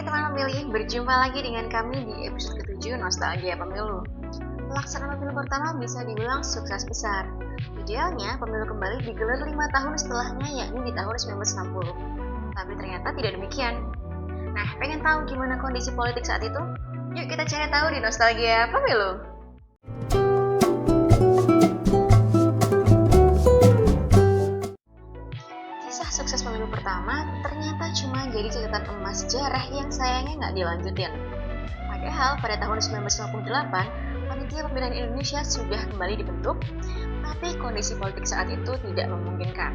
teman memilih, berjumpa lagi dengan kami di episode ke-7 Nostalgia Pemilu. Pelaksanaan pemilu pertama bisa dibilang sukses besar. Idealnya, pemilu kembali digelar 5 tahun setelahnya, yakni di tahun 1960. Tapi ternyata tidak demikian. Nah, pengen tahu gimana kondisi politik saat itu? Yuk kita cari tahu di Nostalgia Pemilu. Kisah sukses pemilu pertama ternyata cuma jadi catatan emas sejarah yang sayangnya nggak dilanjutin. Padahal pada tahun 1958, panitia pemilihan Indonesia sudah kembali dibentuk, tapi kondisi politik saat itu tidak memungkinkan.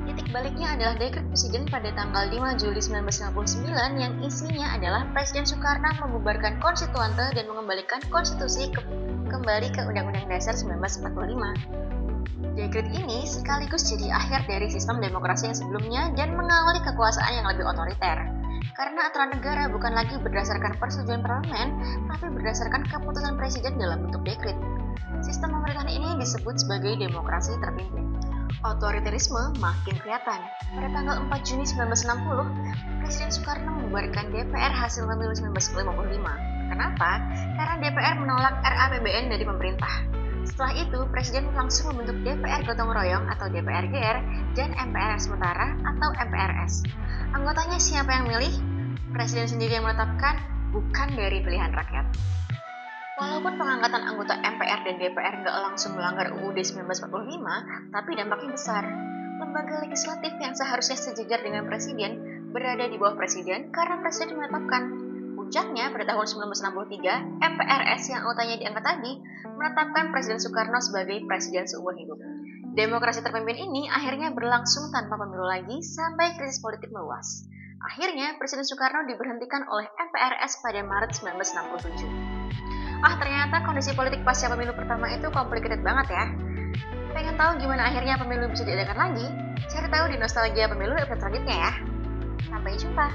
Titik baliknya adalah dekret presiden pada tanggal 5 Juli 1959 yang isinya adalah Presiden Soekarno membubarkan konstituante dan mengembalikan konstitusi kembali ke Undang-Undang Dasar 1945. Dekret ini sekaligus jadi akhir dari sistem demokrasi yang sebelumnya dan mengawali kekuasaan yang lebih otoriter. Karena aturan negara bukan lagi berdasarkan persetujuan parlemen, tapi berdasarkan keputusan presiden dalam bentuk dekret. Sistem pemerintahan ini disebut sebagai demokrasi terpimpin. Otoriterisme makin kelihatan. Pada tanggal 4 Juni 1960, Presiden Soekarno membubarkan DPR hasil pemilu 1955. Kenapa? Karena DPR menolak RAPBN dari pemerintah. Setelah itu, Presiden langsung membentuk DPR Gotong Royong atau DPR-GR dan MPR sementara atau MPRS. Anggotanya siapa yang milih? Presiden sendiri yang menetapkan, bukan dari pilihan rakyat. Walaupun pengangkatan anggota MPR dan DPR nggak langsung melanggar UUD 1945, tapi dampaknya besar. Lembaga legislatif yang seharusnya sejajar dengan Presiden berada di bawah Presiden karena Presiden menetapkan. Puncaknya, pada tahun 1963, MPRS yang anggotanya diangkat tadi menetapkan Presiden Soekarno sebagai Presiden seumur hidup. Demokrasi terpimpin ini akhirnya berlangsung tanpa pemilu lagi sampai krisis politik meluas. Akhirnya, Presiden Soekarno diberhentikan oleh MPRS pada Maret 1967. Ternyata kondisi politik pasca pemilu pertama itu complicated banget ya. Pengen tahu gimana akhirnya pemilu bisa diadakan lagi? Cari tahu di Nostalgia Pemilu episode selanjutnya ya. Sampai jumpa.